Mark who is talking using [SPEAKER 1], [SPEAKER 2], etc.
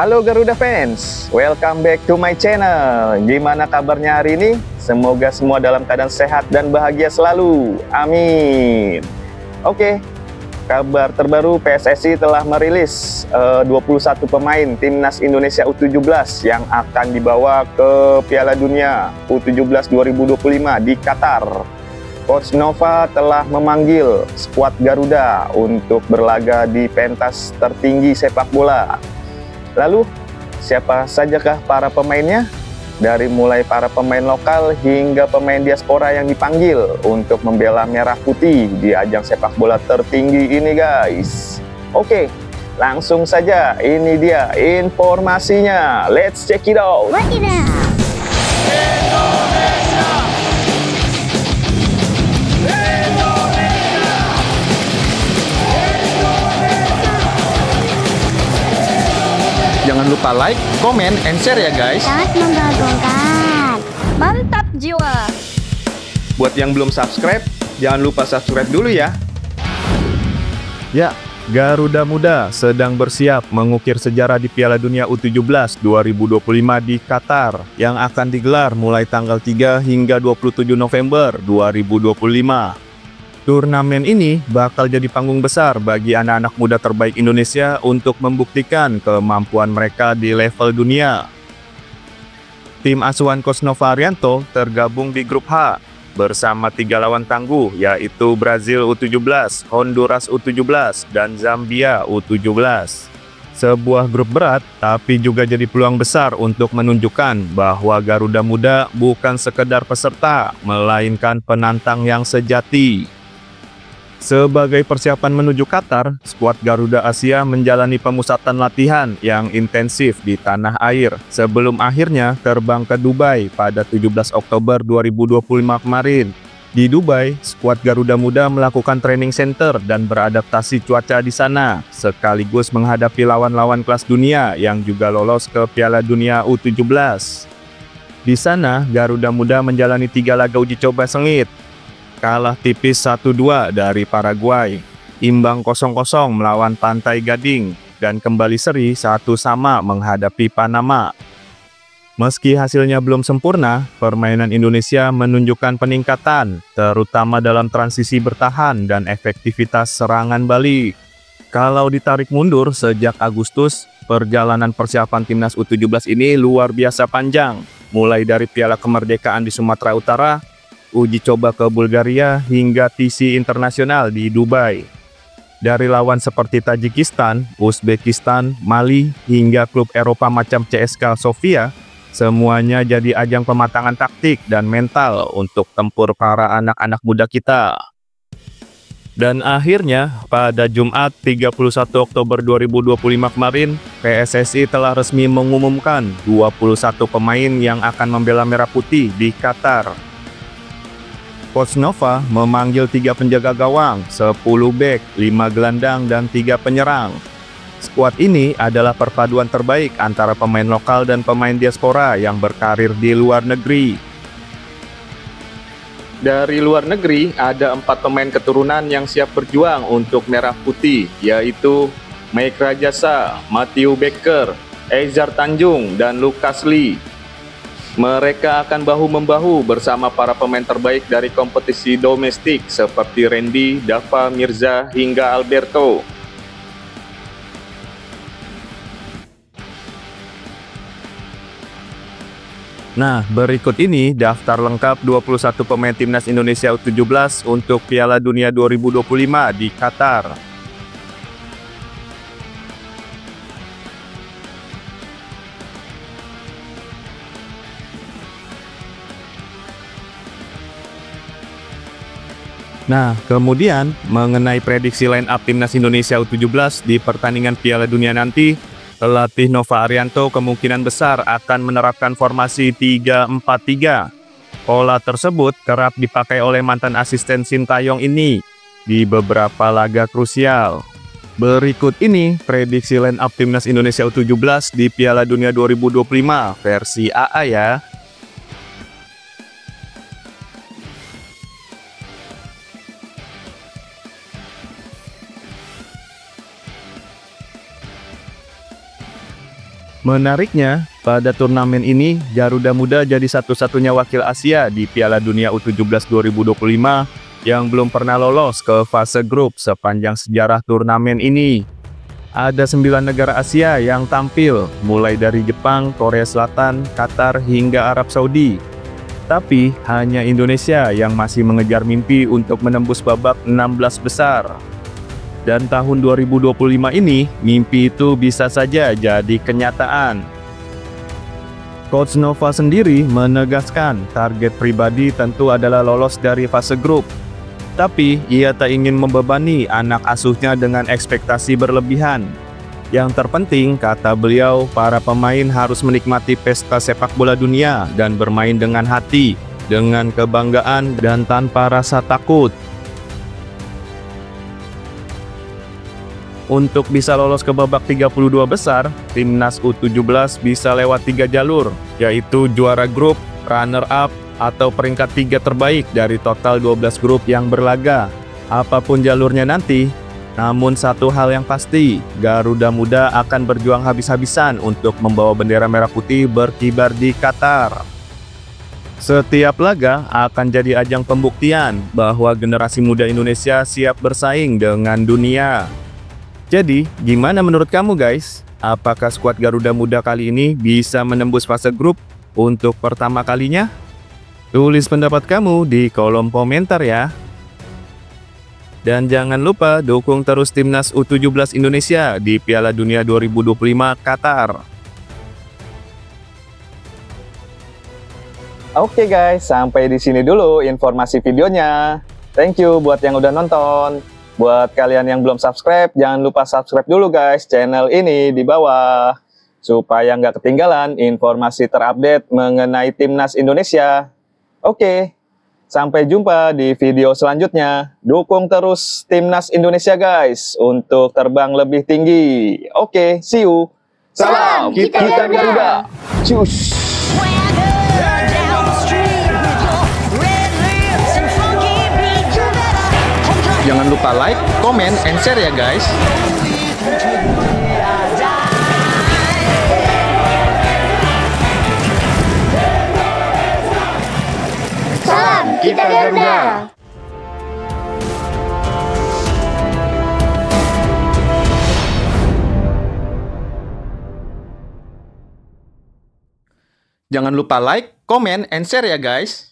[SPEAKER 1] Halo Garuda fans, welcome back to my channel. Gimana kabarnya hari ini? Semoga semua dalam keadaan sehat dan bahagia selalu. Amin. Oke, kabar terbaru PSSI telah merilis 21 pemain Timnas Indonesia U17 yang akan dibawa ke Piala Dunia U17 2025 di Qatar. Coach Nova telah memanggil skuad Garuda untuk berlaga di pentas tertinggi sepak bola. Lalu, siapa sajakah para pemainnya? Dari mulai para pemain lokal hingga pemain diaspora yang dipanggil untuk membela merah putih di ajang sepak bola tertinggi ini, guys. Oke, langsung saja. Ini dia informasinya. Let's check it out. Jangan lupa like, comment, and share ya guys.
[SPEAKER 2] Sangat membagongkan. Mantap jiwa.
[SPEAKER 1] Buat yang belum subscribe, jangan lupa subscribe dulu ya.
[SPEAKER 3] Ya, Garuda Muda sedang bersiap mengukir sejarah di Piala Dunia U17 2025 di Qatar yang akan digelar mulai tanggal 3 hingga 27 November 2025. Turnamen ini bakal jadi panggung besar bagi anak-anak muda terbaik Indonesia untuk membuktikan kemampuan mereka di level dunia. Tim asuhan Coach Nova Arianto tergabung di grup H bersama 3 lawan tangguh, yaitu Brazil U17, Honduras U17, dan Zambia U17. Sebuah grup berat, tapi juga jadi peluang besar untuk menunjukkan bahwa Garuda Muda bukan sekedar peserta, melainkan penantang yang sejati. Sebagai persiapan menuju Qatar, skuad Garuda Asia menjalani pemusatan latihan yang intensif di tanah air sebelum akhirnya terbang ke Dubai pada 17 Oktober 2025 kemarin. Di Dubai, skuad Garuda Muda melakukan training center dan beradaptasi cuaca di sana, sekaligus menghadapi lawan-lawan kelas dunia yang juga lolos ke Piala Dunia U17. Di sana, Garuda Muda menjalani 3 laga uji coba sengit. Kalah tipis 1-2 dari Paraguay, imbang 0-0 melawan Pantai Gading, dan kembali seri 1-1 menghadapi Panama. Meski hasilnya belum sempurna, permainan Indonesia menunjukkan peningkatan, terutama dalam transisi bertahan dan efektivitas serangan balik. Kalau ditarik mundur sejak Agustus, perjalanan persiapan Timnas U17 ini luar biasa panjang, mulai dari Piala Kemerdekaan di Sumatera Utara, uji coba ke Bulgaria, hingga TC internasional di Dubai. Dari lawan seperti Tajikistan, Uzbekistan, Mali, hingga klub Eropa macam CSKA Sofia, semuanya jadi ajang pematangan taktik dan mental untuk tempur para anak-anak muda kita. Dan akhirnya, pada Jumat 31 Oktober 2025 kemarin, PSSI telah resmi mengumumkan 21 pemain yang akan membela merah putih di Qatar. Coach Nova memanggil 3 penjaga gawang, 10 bek, 5 gelandang, dan 3 penyerang. Skuad ini adalah perpaduan terbaik antara pemain lokal dan pemain diaspora yang berkarir di luar negeri. Dari luar negeri, ada 4 pemain keturunan yang siap berjuang untuk merah putih, yaitu Mike Rajasa, Matthew Baker, Eizar Tanjung, dan Lucas Lee. Mereka akan bahu-membahu bersama para pemain terbaik dari kompetisi domestik seperti Randy, Dava, Mirza, hingga Alberto. Nah, berikut ini daftar lengkap 21 pemain Timnas Indonesia U17 untuk Piala Dunia 2025 di Qatar. Nah, kemudian mengenai prediksi line up Timnas Indonesia U17 di pertandingan Piala Dunia nanti, pelatih Nova Arianto kemungkinan besar akan menerapkan formasi 3-4-3. Pola tersebut kerap dipakai oleh mantan asisten Sintayong ini di beberapa laga krusial. Berikut ini prediksi line up Timnas Indonesia U17 di Piala Dunia 2025 versi AA ya. Menariknya, pada turnamen ini, Garuda Muda jadi satu-satunya wakil Asia di Piala Dunia U17 2025 yang belum pernah lolos ke fase grup sepanjang sejarah turnamen ini. Ada 9 negara Asia yang tampil, mulai dari Jepang, Korea Selatan, Qatar, hingga Arab Saudi. Tapi, hanya Indonesia yang masih mengejar mimpi untuk menembus babak 16 besar. Dan tahun 2025 ini, mimpi itu bisa saja jadi kenyataan. Coach Nova sendiri menegaskan target pribadi tentu adalah lolos dari fase grup. Tapi, ia tak ingin membebani anak asuhnya dengan ekspektasi berlebihan. Yang terpenting, kata beliau, para pemain harus menikmati pesta sepak bola dunia dan bermain dengan hati, dengan kebanggaan dan tanpa rasa takut. Untuk bisa lolos ke babak 32 besar, Timnas U17 bisa lewat 3 jalur, yaitu juara grup, runner-up, atau peringkat 3 terbaik dari total 12 grup yang berlaga. Apapun jalurnya nanti, namun satu hal yang pasti, Garuda Muda akan berjuang habis-habisan untuk membawa bendera merah putih berkibar di Qatar. Setiap laga akan jadi ajang pembuktian bahwa generasi muda Indonesia siap bersaing dengan dunia. Jadi, gimana menurut kamu guys? Apakah skuad Garuda Muda kali ini bisa menembus fase grup untuk pertama kalinya? Tulis pendapat kamu di kolom komentar ya. Dan jangan lupa dukung terus Timnas U17 Indonesia di Piala Dunia 2025 Qatar.
[SPEAKER 1] Oke guys, sampai di sini dulu informasi videonya. Thank you buat yang udah nonton. Buat kalian yang belum subscribe, jangan lupa subscribe dulu guys channel ini di bawah. Supaya nggak ketinggalan informasi terupdate mengenai Timnas Indonesia. Oke, sampai jumpa di video selanjutnya. Dukung terus Timnas Indonesia guys untuk terbang lebih tinggi. Oke, see you. Salam kita Garuda. Cus. Jangan lupa like, comment, and share ya guys.
[SPEAKER 2] Salam kita Garuda.
[SPEAKER 1] Jangan lupa like, comment, and share ya guys.